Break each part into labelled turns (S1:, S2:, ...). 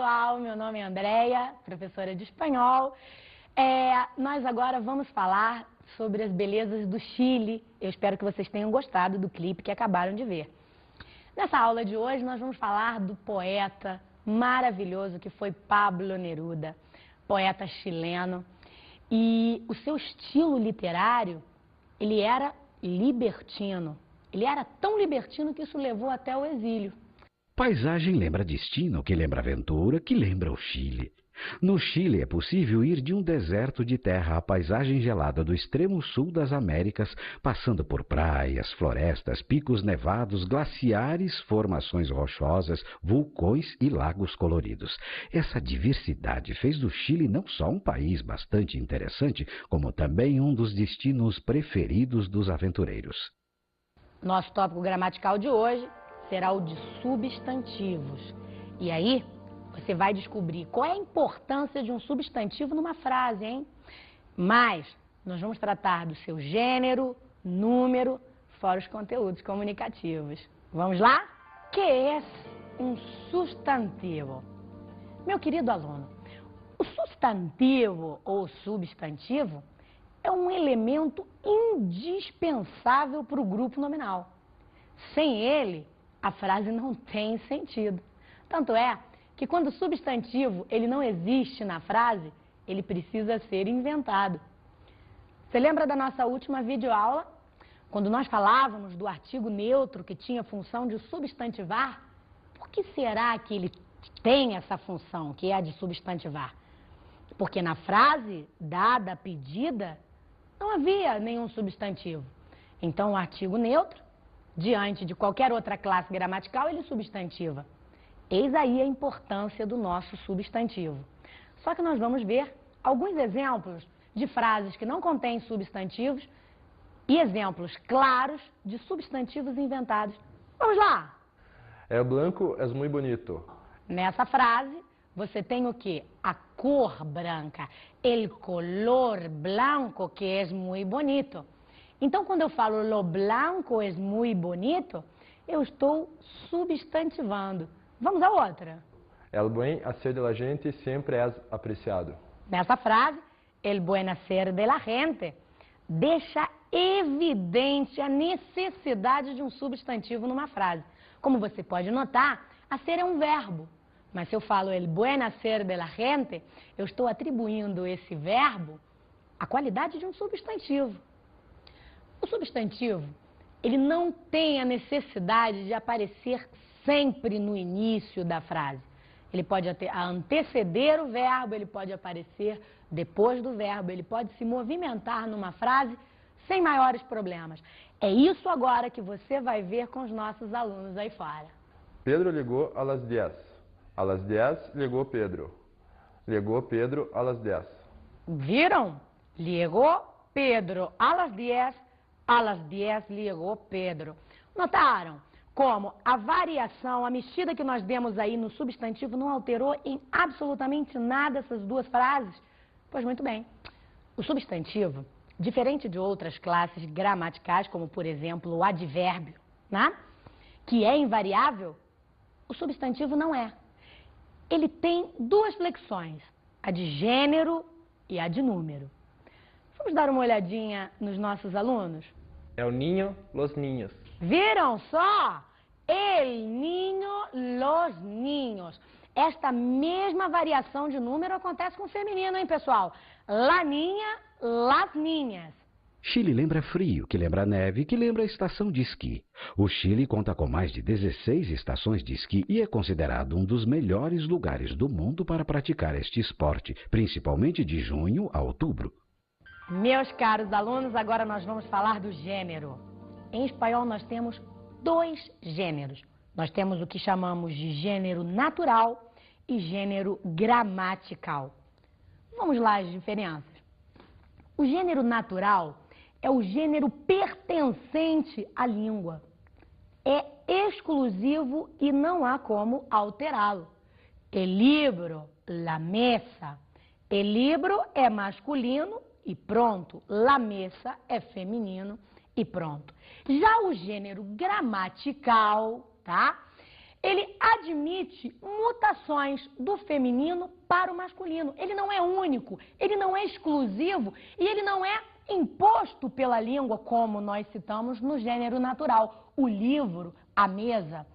S1: pessoal, meu nome é Andréia, professora de espanhol. Nós agora vamos falar sobre as belezas do Chile. Eu espero que vocês tenham gostado do clipe que acabaram de ver. Nessa aula de hoje nós vamos falar do poeta maravilhoso que foi Pablo Neruda, poeta chileno. E o seu estilo literário, ele era libertino. Ele era tão libertino que isso levou até o exílio.
S2: Paisagem lembra destino, que lembra aventura, que lembra o Chile. No Chile é possível ir de um deserto de terra à paisagem gelada do extremo sul das Américas, passando por praias, florestas, picos nevados, glaciares, formações rochosas, vulcões e lagos coloridos. Essa diversidade fez do Chile não só um país bastante interessante, como também um dos destinos preferidos dos aventureiros.
S1: Nosso tópico gramatical de hoje será o de substantivos. E aí, você vai descobrir qual é a importância de um substantivo numa frase, hein? Mas nós vamos tratar do seu gênero, número, fora os conteúdos comunicativos. Vamos lá? Que é um substantivo? Meu querido aluno, o substantivo ou substantivo é um elemento indispensável para o grupo nominal. Sem ele, a frase não tem sentido. Tanto é que quando o substantivo ele não existe na frase, ele precisa ser inventado. Você lembra da nossa última videoaula? Quando nós falávamos do artigo neutro que tinha função de substantivar? Por que será que ele tem essa função, que é a de substantivar? Porque na frase dada, pedida, não havia nenhum substantivo. Então o artigo neutro, diante de qualquer outra classe gramatical, ele substantiva. Eis aí a importância do nosso substantivo. Só que nós vamos ver alguns exemplos de frases que não contêm substantivos e exemplos claros de substantivos inventados. Vamos lá!
S3: El blanco es muy bonito.
S1: Nessa frase, você tem o quê? A cor branca. El color blanco que es muy bonito. Então, quando eu falo lo blanco es muy bonito, eu estou substantivando. Vamos a outra.
S3: El buen hacer de la gente siempre es apreciado.
S1: Nessa frase, el buen hacer de la gente deixa evidente a necessidade de um substantivo numa frase. Como você pode notar, hacer é um verbo. Mas se eu falo el buen hacer de la gente, eu estou atribuindo esse verbo a qualidade de um substantivo. O substantivo, ele não tem a necessidade de aparecer sempre no início da frase. Ele pode anteceder o verbo, ele pode aparecer depois do verbo, ele pode se movimentar numa frase sem maiores problemas. É isso agora que você vai ver com os nossos alunos aí fora.
S3: Pedro ligou a las 10. A las 10 ligou Pedro. Ligou Pedro a las 10.
S1: Viram? Ligou Pedro a las 10. A las 10 ligou Pedro. Notaram como a variação, a mexida que nós demos aí no substantivo não alterou em absolutamente nada essas duas frases? Pois muito bem. O substantivo, diferente de outras classes gramaticais, como por exemplo o advérbio, né? Que é invariável, o substantivo não é. Ele tem duas flexões, a de gênero e a de número. Vamos dar uma olhadinha nos nossos alunos?
S3: El niño, los niños.
S1: Viram só? El niño, los niños. Esta mesma variação de número acontece com o feminino, hein, pessoal? La niña, las niñas.
S2: Chile lembra frio, que lembra neve, que lembra estação de esqui. O Chile conta com mais de 16 estações de esqui e é considerado um dos melhores lugares do mundo para praticar este esporte, principalmente de junho a outubro.
S1: Meus caros alunos, agora nós vamos falar do gênero. Em espanhol nós temos dois gêneros. Nós temos o que chamamos de gênero natural e gênero gramatical. Vamos lá as diferenças. O gênero natural é o gênero pertencente à língua. É exclusivo e não há como alterá-lo. El libro, la mesa. El libro é masculino e pronto. La mesa é feminino e pronto. Já o gênero gramatical, tá? Ele admite mutações do feminino para o masculino. Ele não é único, ele não é exclusivo e ele não é imposto pela língua, como nós citamos no gênero natural, o livro, a mesa.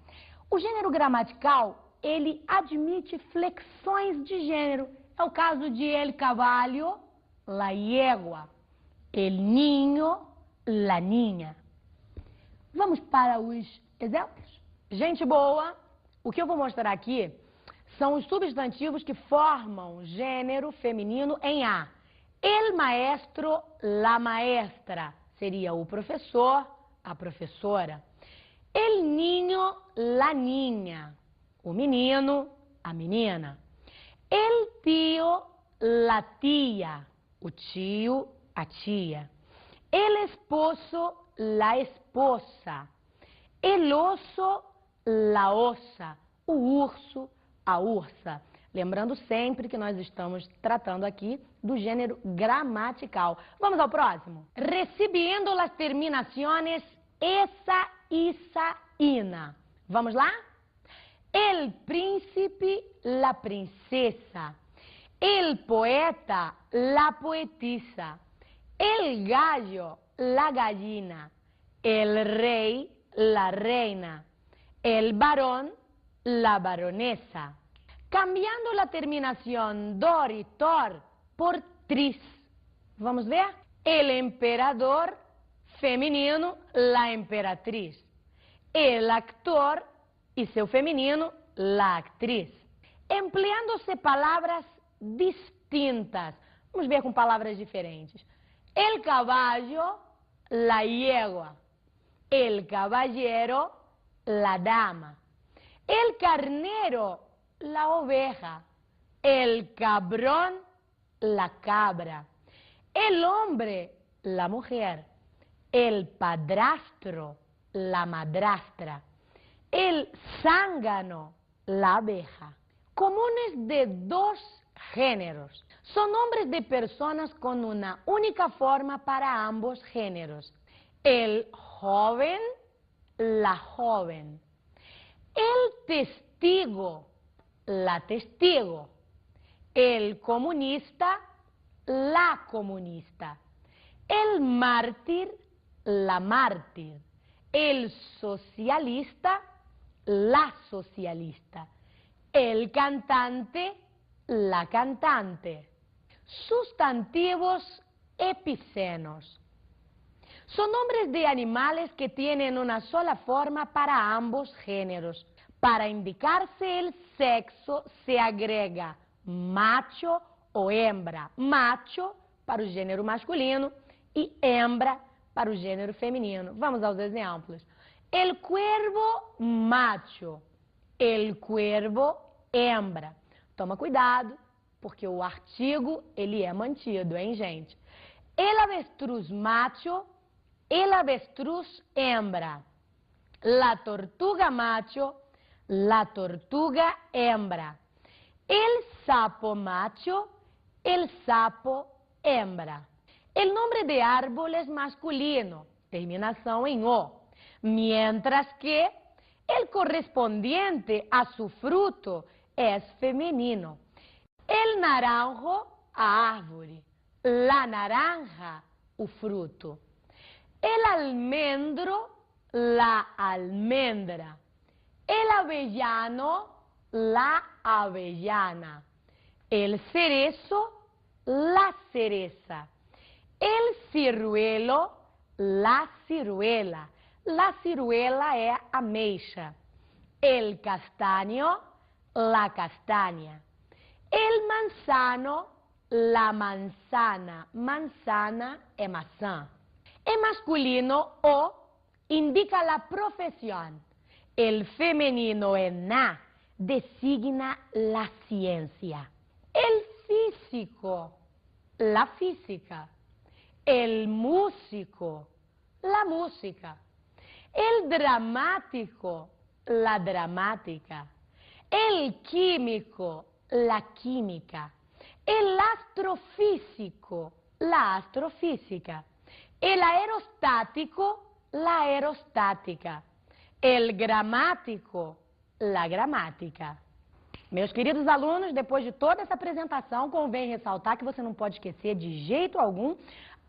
S1: O gênero gramatical, ele admite flexões de gênero. É o caso de el caballo, la yegua, el niño, la niña. Vamos para os exemplos? Gente boa, o que eu vou mostrar aqui são os substantivos que formam gênero feminino em A. El maestro, la maestra, seria o professor, a professora. El niño, la niña, o menino, a menina. El tío, la tía, o tio, a tia. El esposo, la esposa. El oso, la ossa, o urso, a ursa. Lembrando sempre que nós estamos tratando aqui do gênero gramatical. Vamos ao próximo? Recibiendo las terminaciones esa, isa, ina. Vamos lá? El príncipe, la princesa. El poeta, la poetisa. El gallo, la gallina. El rey, la reina. El varón, la baronesa. Cambiando la terminación dor y tor por tris. Vamos ver? El emperador, feminino, la emperatriz. El actor, e seu feminino, la actriz. Empleando-se palavras distintas. Vamos ver com palavras diferentes. El caballo, la yegua. El caballero, la dama. El carnero, la oveja. El cabrón, la cabra. El hombre, la mujer. El padrastro, la madrastra. El zángano, la abeja. Comunes de dos géneros. Son nombres de personas con una única forma para ambos géneros. El joven, la joven. El testigo, la testigo. El comunista, la comunista. El mártir, la mártir. El socialista, la socialista. El cantante, la cantante. Sustantivos epicenos. Son nombres de animales que tienen una sola forma para ambos géneros. Para indicarse el sexo se agrega macho ou hembra. Macho para o gênero masculino e hembra para o gênero feminino. Vamos aos exemplos. El cuervo macho, el cuervo hembra. Toma cuidado, porque o artigo ele é mantido, hein, gente? El avestruz macho, el avestruz hembra. La tortuga macho, la tortuga hembra. El sapo macho, el sapo hembra. El nombre de árbol es masculino, terminação em o, mientras que el correspondiente a su fruto es femenino. El naranjo, a árvore. La naranja, o fruto. El almendro, la almendra. El avellano, la avellana. El cerezo, la cereza. El ciruelo, la ciruela. La ciruela é ameixa. El castaño, la castaña. El manzano, la manzana. Manzana é maçã. En masculino, o indica la profesión. El femenino en na designa la ciencia. El físico, la física. El músico, la música. El dramático, la dramática. El químico, la química. El astrofísico, la astrofísica. El aerostático, la aerostática. El gramático, la gramática. Meus queridos alunos, depois de toda essa apresentação, convém ressaltar que você não pode esquecer de jeito algum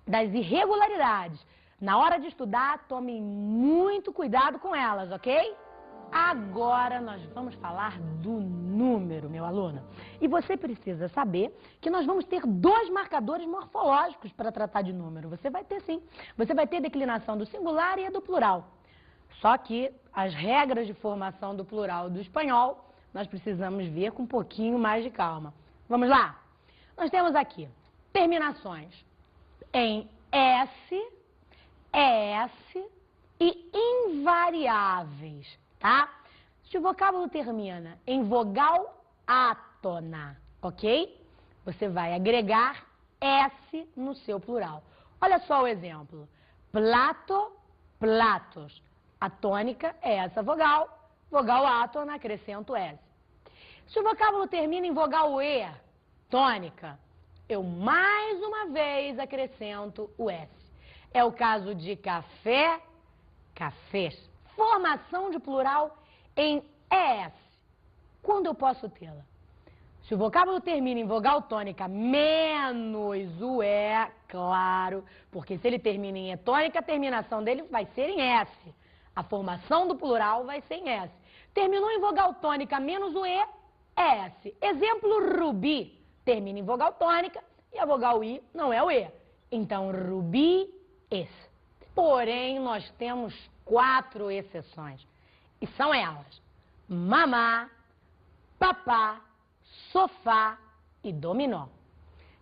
S1: das irregularidades. Na hora de estudar, tome muito cuidado com elas, ok? Agora nós vamos falar do número, meu aluno. E você precisa saber que nós vamos ter 2 marcadores morfológicos para tratar de número. Você vai ter sim. Você vai ter declinação do singular e a do plural. Só que as regras de formação do plural do espanhol, nós precisamos ver com um pouquinho mais de calma. Vamos lá? Nós temos aqui terminações em S, ES e invariáveis, tá? Se o vocábulo termina em vogal átona, ok? Você vai agregar S no seu plural. Olha só o exemplo. Plato, platos. A tônica é essa vogal, vogal átona, acrescento S. Se o vocábulo termina em vogal E, tônica, eu mais uma vez acrescento o S. É o caso de café, cafés. Formação de plural em ES. Quando eu posso tê-la? Se o vocábulo termina em vogal tônica menos o E, claro, porque se ele termina em E tônica, a terminação dele vai ser em S. A formação do plural vai ser em S. Terminou em vogal tônica menos o E, é S. Exemplo, rubi. Termina em vogal tônica e a vogal I não é o E. Então, rubi, es. Porém, nós temos 4 exceções. E são elas: mamá, papá, sofá e dominó.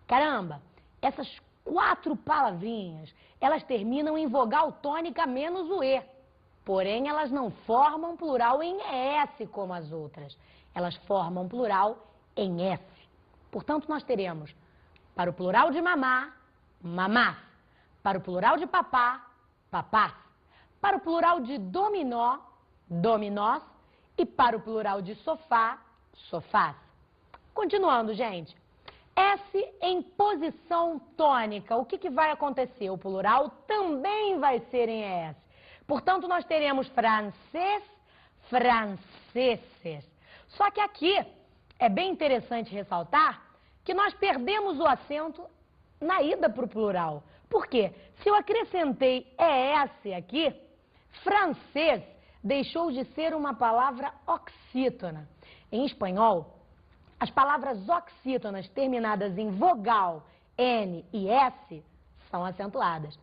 S1: Caramba, essas 4 palavrinhas, elas terminam em vogal tônica menos o E. Porém, elas não formam plural em S como as outras. Elas formam plural em S. Portanto, nós teremos, para o plural de mamá, mamás. Para o plural de papá, papás. Para o plural de dominó, dominós. E para o plural de sofá, sofás. Continuando, gente. S em posição tônica. O que vai acontecer? O plural também vai ser em S. Portanto, nós teremos francês, franceses. Só que aqui é bem interessante ressaltar que nós perdemos o acento na ida para o plural. Por quê? Se eu acrescentei ES aqui, francês deixou de ser uma palavra oxítona. Em espanhol, as palavras oxítonas terminadas em vogal, N e S são acentuadas.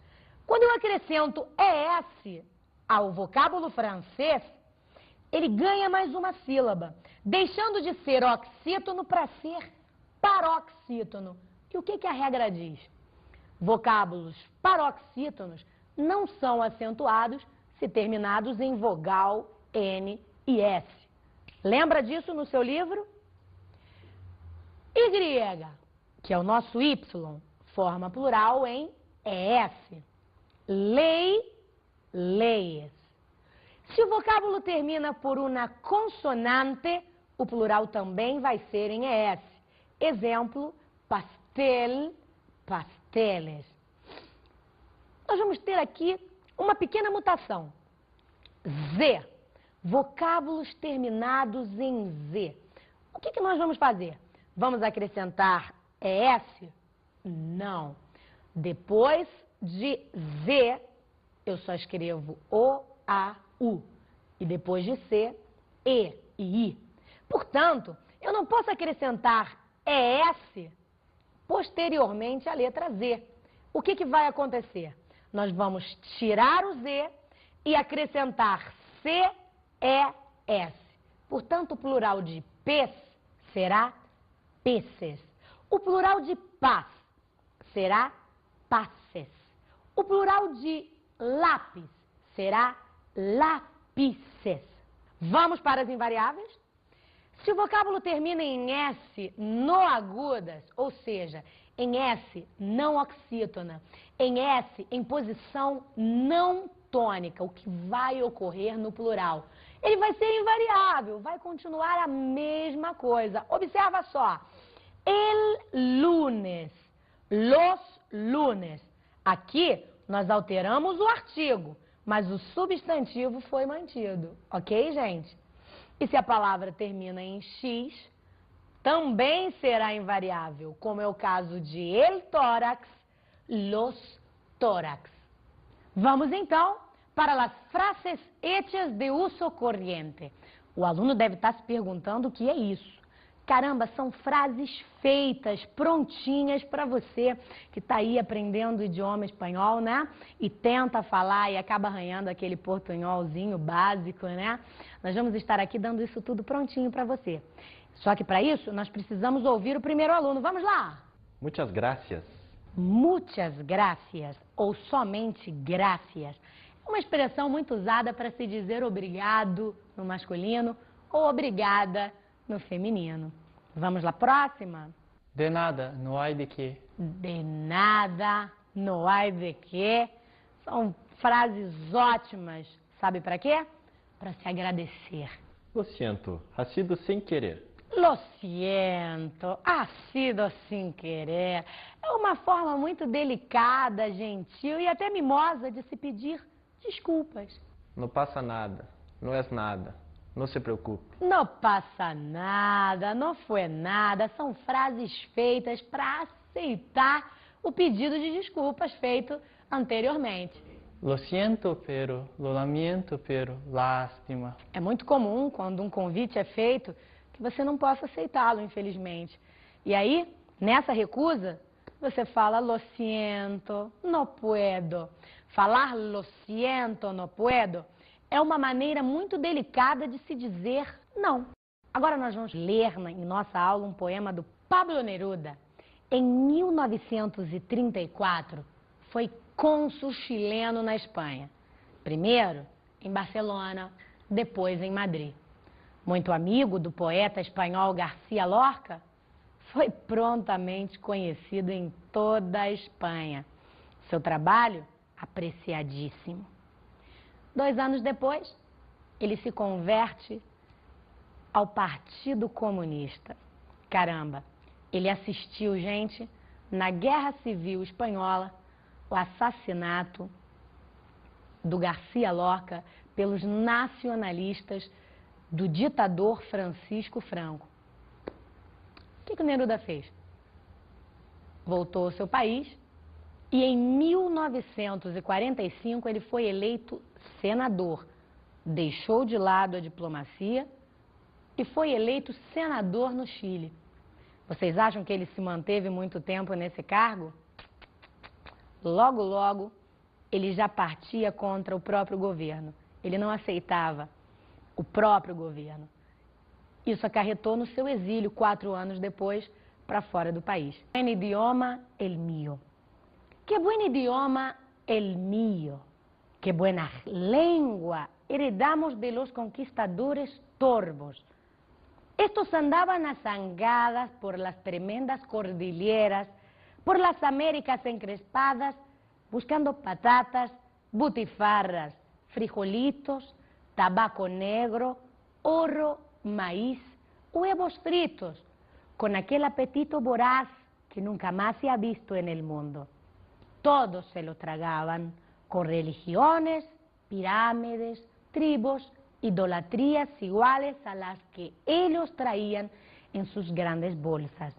S1: Quando eu acrescento ES ao vocábulo francês, ele ganha mais uma sílaba, deixando de ser oxítono para ser paroxítono. E o que a regra diz? Vocábulos paroxítonos não são acentuados se terminados em vogal, N e S. Lembra disso no seu livro? Y, que é o nosso Y, forma plural em ES. Lei, leis. Se o vocábulo termina por uma consonante, o plural também vai ser em ES. Exemplo, pastel, pasteles. Nós vamos ter aqui uma pequena mutação. Z. Vocábulos terminados em Z. O que nós vamos fazer? Vamos acrescentar ES? Não. Depois de Z, eu só escrevo O, A, U. E depois de C, E e I. Portanto, eu não posso acrescentar ES posteriormente à letra Z. O que vai acontecer? Nós vamos tirar o Z e acrescentar C, E, S. Portanto, o plural de pes será peces. O plural de paz será passes. O plural de lápis será lápices. Vamos para as invariáveis? Se o vocábulo termina em S no agudas, ou seja, em S não oxítona, em S em posição não tônica, o que vai ocorrer no plural? Ele vai ser invariável, vai continuar a mesma coisa. Observa só. El lunes, los lunes. Aqui nós alteramos o artigo, mas o substantivo foi mantido. Ok, gente? E se a palavra termina em X, também será invariável, como é o caso de el tórax, los tórax. Vamos então para as frases hechas de uso corriente. O aluno deve estar se perguntando o que é isso. Caramba, são frases feitas, prontinhas para você que está aí aprendendo o idioma espanhol, né? E tenta falar e acaba arranhando aquele portunholzinho básico, né? Nós vamos estar aqui dando isso tudo prontinho para você. Só que para isso nós precisamos ouvir o primeiro aluno. Vamos lá!
S3: Muchas gracias.
S1: Muchas gracias ou somente gracias. É uma expressão muito usada para se dizer obrigado no masculino ou obrigada no feminino. Vamos lá, próxima?
S4: De nada, no hay de qué.
S1: De nada, no hay de qué. São frases ótimas. Sabe para quê? Para se agradecer.
S3: Lo siento, ha sido sem querer.
S1: Lo siento, ha sido sin querer. É uma forma muito delicada, gentil e até mimosa de se pedir desculpas.
S3: Não passa nada, não é nada, não se preocupe.
S1: Não passa nada, não foi nada. São frases feitas para aceitar o pedido de desculpas feito anteriormente.
S4: Lo siento, pero, lo lamento, pero, lástima.
S1: É muito comum quando um convite é feito que você não possa aceitá-lo, infelizmente. E aí, nessa recusa, você fala lo siento, no puedo. Falar lo siento, no puedo é uma maneira muito delicada de se dizer não. Agora nós vamos ler em nossa aula um poema do Pablo Neruda. Em 1934, foi cônsul chileno na Espanha. Primeiro em Barcelona, depois em Madrid. Muito amigo do poeta espanhol García Lorca, foi prontamente conhecido em toda a Espanha. Seu trabalho, apreciadíssimo. 2 anos depois, ele se converte ao Partido Comunista. Caramba, ele assistiu, gente, na Guerra Civil Espanhola, o assassinato do García Lorca pelos nacionalistas do ditador Francisco Franco. O que o Neruda fez? Voltou ao seu país e em 1945 ele foi eleito senador. Deixou de lado a diplomacia e foi eleito senador no Chile. Vocês acham que ele se manteve muito tempo nesse cargo? Logo, logo, ele já partia contra o próprio governo. Ele não aceitava o próprio governo. Isso acarretou no seu exílio 4 anos depois para fora do país. Buen idioma el mío. Que buen idioma el mío. Que buena lengua heredamos de los conquistadores torvos. Estos andaban a zangadas por las tremendas cordilleras, por las Américas encrespadas, buscando patatas, butifarras, frijolitos, tabaco negro, oro, maíz, huevos fritos, con aquel apetito voraz que nunca más se ha visto en el mundo. Todos se lo tragaban, con religiones, pirámides, tribus, idolatrías iguales a las que ellos traían en sus grandes bolsas.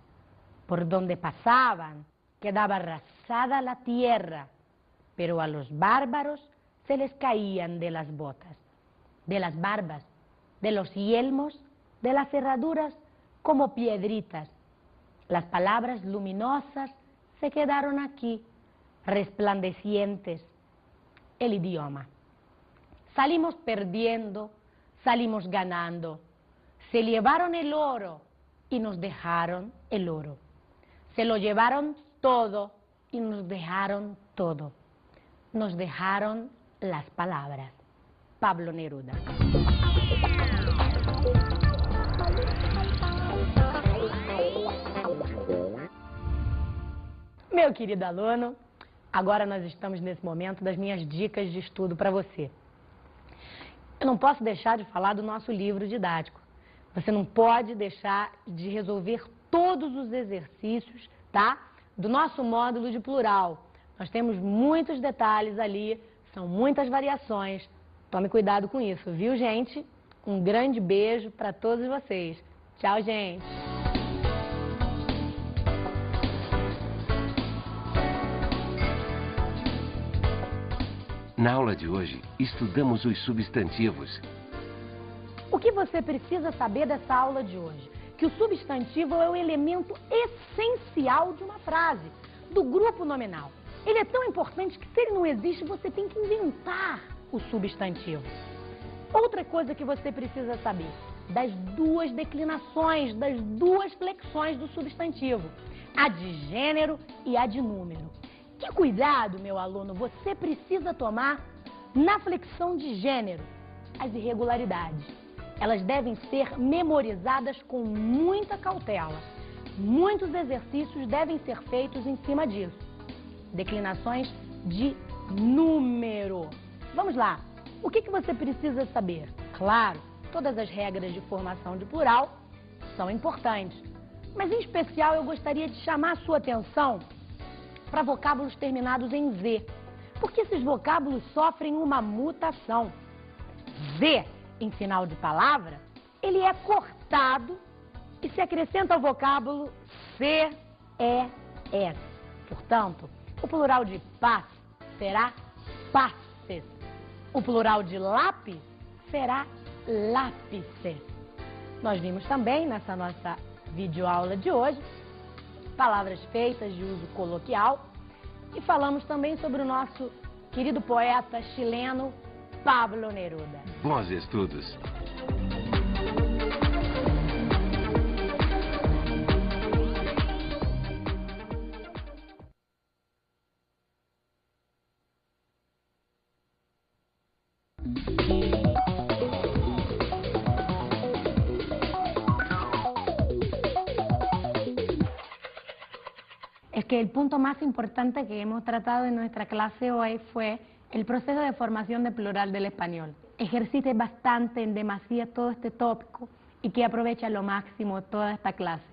S1: Por donde pasaban, quedaba arrasada la tierra, pero a los bárbaros se les caían de las botas, de las barbas, de los yelmos, de las cerraduras como piedritas. Las palabras luminosas se quedaron aquí, resplandecientes. El idioma. Salimos perdiendo, salimos ganando. Se llevaron el oro y nos dejaron el oro. Se lo llevaron todo y nos dejaron todo. Nos dejaron las palabras. Pablo Neruda. Meu querido aluno, agora nós estamos nesse momento das minhas dicas de estudo para você. Eu não posso deixar de falar do nosso livro didático. Você não pode deixar de resolver todos os exercícios, tá? Do nosso módulo de plural. Nós temos muitos detalhes ali, são muitas variações. Tome cuidado com isso, viu, gente? Um grande beijo para todos vocês. Tchau, gente!
S5: Na aula de hoje, estudamos os substantivos.
S1: O que você precisa saber dessa aula de hoje? Que o substantivo é o elemento essencial de uma frase, do grupo nominal. Ele é tão importante que, se ele não existe, você tem que inventar o substantivo. Outra coisa que você precisa saber, das duas declinações, das duas flexões do substantivo, a de gênero e a de número. Que cuidado, meu aluno, você precisa tomar na flexão de gênero, as irregularidades. Elas devem ser memorizadas com muita cautela. Muitos exercícios devem ser feitos em cima disso. Declinações de número. Vamos lá. O que você precisa saber? Claro, todas as regras de formação de plural são importantes. Mas, em especial, eu gostaria de chamar a sua atenção para vocábulos terminados em Z. Porque esses vocábulos sofrem uma mutação. Z, em final de palavra, ele é cortado e se acrescenta ao vocábulo CES. Portanto, o plural de paz será passes. O plural de lápis será lápices. Nós vimos também nessa nossa videoaula de hoje palavras feitas de uso coloquial e falamos também sobre o nosso querido poeta chileno Pablo Neruda.
S5: Bons estudos!
S1: Es que el punto más importante que hemos tratado en nuestra clase hoy fue el proceso de formación de plural del español. Ejercite bastante, en demasía, todo este tópico y que aproveche lo máximo toda esta clase.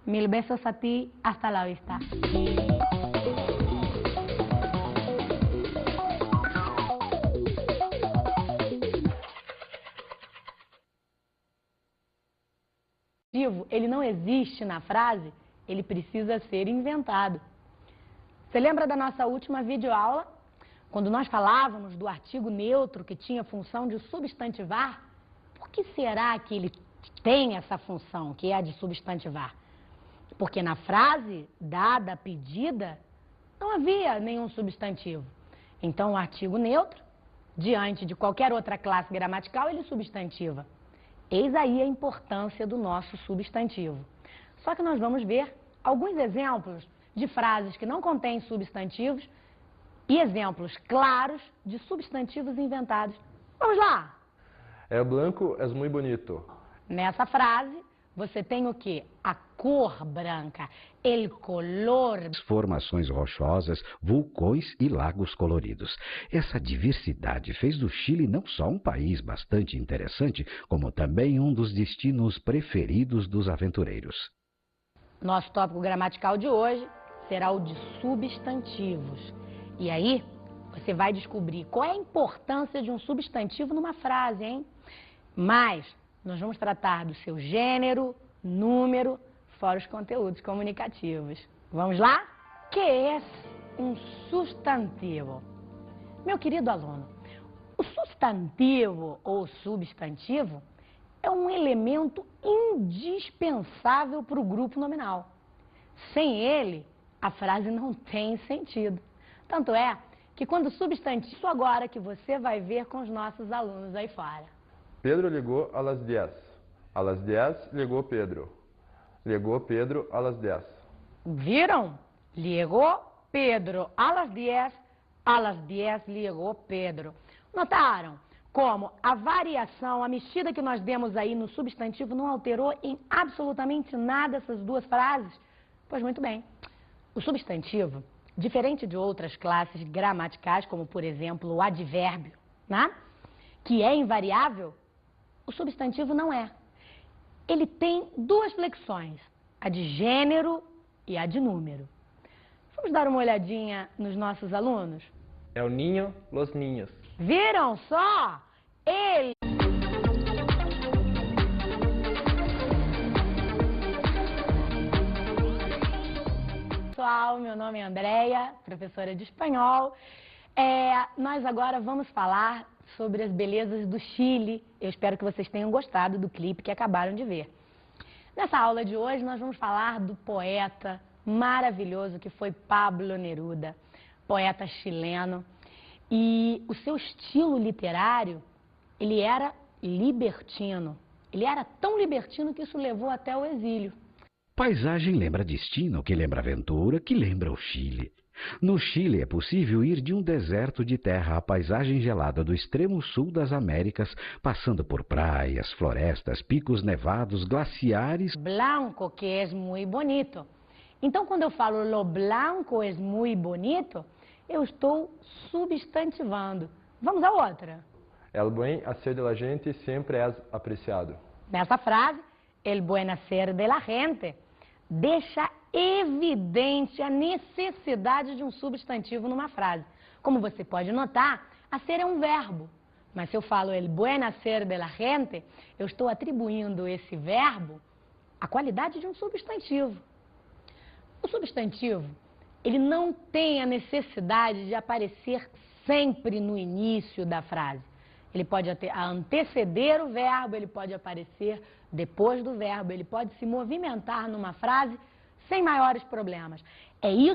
S1: Mil besos a ti, hasta la vista. Ele não existe na frase, ele precisa ser inventado. Você lembra da nossa última videoaula? Quando nós falávamos do artigo neutro que tinha função de substantivar? Por que será que ele tem essa função, que é a de substantivar? Porque na frase dada, pedida, não havia nenhum substantivo. Então o artigo neutro, diante de qualquer outra classe gramatical, ele substantiva. Eis aí a importância do nosso substantivo. Só que nós vamos ver alguns exemplos de frases que não contêm substantivos e exemplos claros de substantivos inventados. Vamos lá!
S3: El blanco es muy bonito.
S1: Nessa frase, você tem o quê? A cor branca, el color.
S2: Formações rochosas, vulcões e lagos coloridos. Essa diversidade fez do Chile não só um país bastante interessante, como também um dos destinos preferidos dos aventureiros.
S1: Nosso tópico gramatical de hoje será o de substantivos. E aí, você vai descobrir qual é a importância de um substantivo numa frase, hein? Mas nós vamos tratar do seu gênero, número, fora os conteúdos comunicativos. Vamos lá? Que é um substantivo? Meu querido aluno, o substantivo ou substantivo é um elemento indispensável para o grupo nominal. Sem ele, a frase não tem sentido. Tanto é que quando o substantivo, isso agora que você vai ver com os nossos alunos aí fora.
S3: Pedro ligou a las 10. A las 10 ligou Pedro. Ligou Pedro a las 10.
S1: Viram? Ligou Pedro a las 10. A las 10 ligou Pedro. Notaram como a variação, a mexida que nós demos aí no substantivo não alterou em absolutamente nada essas duas frases? Pois muito bem. O substantivo, diferente de outras classes gramaticais, como por exemplo o advérbio, né? Que é invariável, o substantivo não é. Ele tem duas flexões, a de gênero e a de número. Vamos dar uma olhadinha nos nossos alunos?
S4: El niño, los niños.
S1: Viram só? Ele... pessoal, meu nome é Andréia, professora de espanhol. Nós agora vamos falar sobre as belezas do Chile. Eu espero que vocês tenham gostado do clipe que acabaram de ver. Nessa aula de hoje nós vamos falar do poeta maravilhoso que foi Pablo Neruda, poeta chileno. E o seu estilo literário, ele era libertino. Ele era tão libertino que isso levou até o exílio.
S2: Paisagem lembra destino, que lembra aventura, que lembra o Chile. No Chile é possível ir de um deserto de terra à paisagem gelada do extremo sul das Américas, passando por praias, florestas, picos nevados, glaciares.
S1: Blanco, que é muito bonito. Então, quando eu falo lo blanco é muito bonito, eu estou substantivando. Vamos a outra.
S3: El buen hacer de la gente sempre é apreciado.
S1: Nessa frase, el buen hacer de la gente deixa evidente a necessidade de um substantivo numa frase. Como você pode notar, hacer é um verbo. Mas se eu falo el buen hacer de la gente, eu estou atribuindo esse verbo a qualidade de um substantivo. O substantivo, ele não tem a necessidade de aparecer sempre no início da frase. Ele pode anteceder o verbo, ele pode aparecer depois do verbo, ele pode se movimentar numa frase sem maiores problemas. É isso